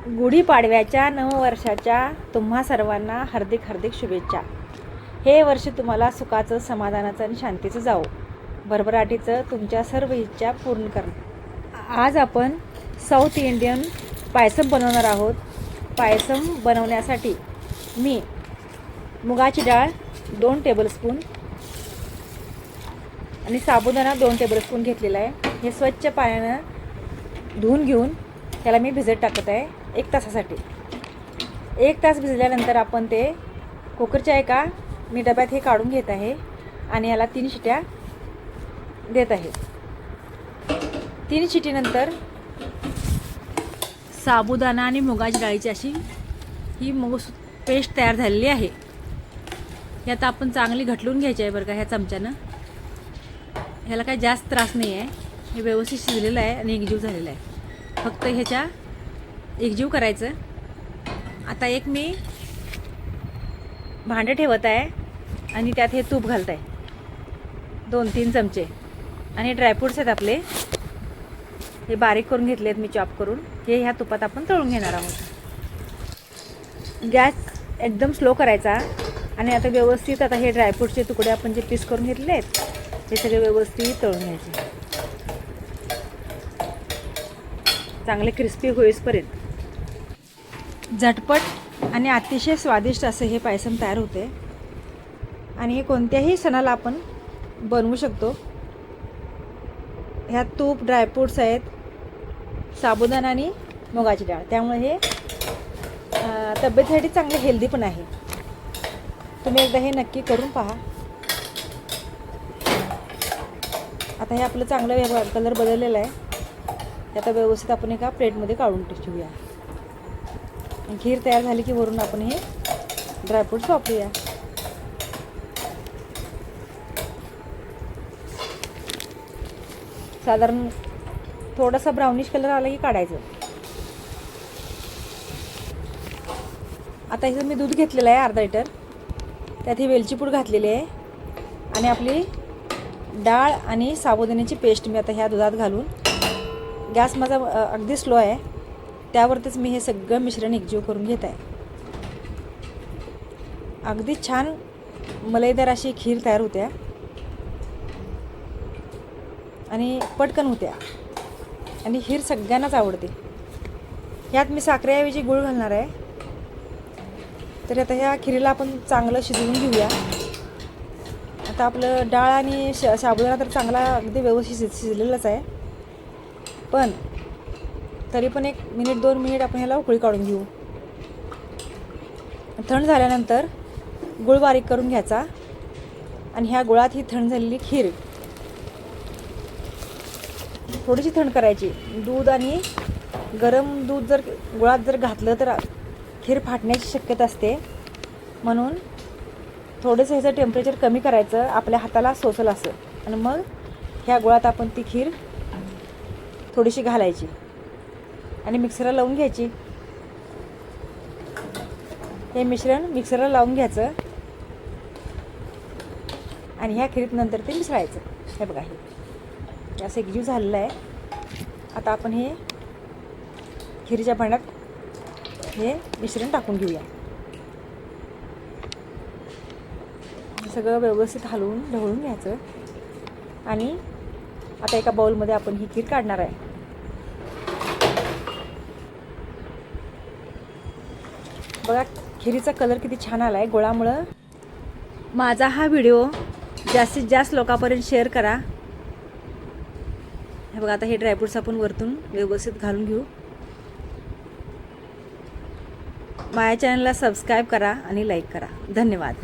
गुढीपाडव्याच्या नववर्षाच्या तुम्हा सर्वांना हार्दिक हार्दिक शुभेच्छा. हे वर्ष तुम्हाला सुखाचं, समाधानाचं आणि शांतीचं जावो. भरभराटीचं तुमच्या सर्व इच्छा पूर्ण करा. आज आपण साऊथ इंडियन पायसम बनवणार आहोत. पायसम बनवण्यासाठी मी मुगाची डाळ 2 टेबलस्पून आणि साबुदाणा 2 टेबलस्पून घेतलेला आहे. हे स्वच्छ पाण्यानं धुवून घेऊन त्याला मी भिजत टाकत आहे 1 तासासाठी. 1 तास भिजल्यानंतर आपण ते कुकरच्या एका मी डब्यात हे काढून घेत आहे आणि याला 3 शिट्या देत आहे. 3 शिटीनंतर साबुदाणा आणि मुगाची डाळीची अशी ही पेस्ट तयार झालेली आहे. ही आता आपण चांगली घटलून घ्यायची आहे बरं का ह्या चमच्यानं. ह्याला काही जास्त त्रास नाही आहे. हे व्यवस्थित शिजलेलं आहे आणि एकजीव झालेलं आहे. फक्त ह्याच्या एकजीव करायचं. आता एक मी भांडं ठेवत आहे आणि त्यात हे तूप घालत आहे 2-3 चमचे. आणि ड्रायफ्रूट्स आहेत आपले, हे बारीक करून घेतले आहेत मी चॉप करून. हे ह्या तुपात आपण तळून घेणार आहोत. गॅस एकदम स्लो करायचा आणि आता व्यवस्थित आता हे ड्रायफ्रूटचे तुकडे आपण जे पीस करून घेतले आहेत हे सगळे व्यवस्थित तळून घ्यायचे, चांगले क्रिस्पी होईपर्यंत. झटपट आणि अतिशय स्वादिष्ट असे हे पायसम तयार होते आणि हे कोणत्याही सणाला आपण बनवू शकतो. ह्यात तूप, ड्रायफ्रूट्स आहेत, साबुदाणा आणि मुगाची डाळ, त्यामुळे हे तब्येतीसाठी चांगले हेल्दी पण आहे. तुम्ही एकदा हे नक्की करून पहा. आता हे आपलं चांगलं कलर बदललेला आहे. आता व्यवस्थित आपण एका प्लेटमध्ये काढून ठेवूया. खीर तयार झाली की वरून आपण हे ड्रायफ्रूट्स वापरूया. साधारण थोडासा ब्राउनिश कलर आला की काढायचं. आता इथं मी दूध घेतलेलं आहे अर्धा लिटर. त्यात ही वेलची पूड घातलेली आहे आणि आपली डाळ आणि साबुदाण्याची पेस्ट मी आता ह्या दुधात घालून, गॅस माझा अगदी स्लो आहे त्यावरतीच मी हे सगळं मिश्रण एकजीव करून घेत आहे. अगदी छान मलईदार अशी खीर तयार होत्या आणि पटकन होत्या आणि खीर सगळ्यांनाच आवडते. ह्यात मी साखरेऐवजी गूळ घालणार आहे. तर आता ह्या खिरीला आपण चांगलं शिजवून घेऊया. आता आपलं डाळ आणि साबुदाणा तर चांगला अगदी व्यवस्थित शिजलेलाच आहे, पण तरी पण 1 मिनिट 2 मिनिट आपण ह्याला उकळी काढून घेऊ. थंड झाल्यानंतर गूळ बारीक करून घ्यायचा आणि ह्या गुळात ही थंड झालेली खीर थोडीशी थंड करायची. दूध आणि गरम दूध जर गुळात जर घातलं तर खीर फाटण्याची शक्यता असते, म्हणून थोडंसं ह्याचं टेम्परेचर कमी करायचं, आपल्या हाताला सोसल असं, आणि मग ह्या गुळात आपण ती खीर थोडीशी घालायची आणि मिक्सरला लावून घ्यायची. हे मिश्रण मिक्सरला लावून घ्यायचं आणि ह्या खीरीत नंतर ते मिसळायचं. हे बघा, हे असं एकजीव झालेलं आहे. आता आपण हे खिरीच्या भांड्यात हे मिश्रण टाकून घेऊया. सगळं व्यवस्थित हलवून ढवळून घ्यायचं आणि आता एका बाउलमध्ये आपण ही खीर काढणार आहे. बघा खिरीचा कलर किती छान आला आहे गुळामुळं. माझा हा व्हिडिओ जास्तीत जास्त लोकांपर्यंत शेअर करा. हे बघा, आता हे ड्रायफ्रूट्स आपण वरतून व्यवस्थित घालून घेऊ. माझ्या चॅनलला सबस्क्राईब करा आणि लाईक करा. धन्यवाद.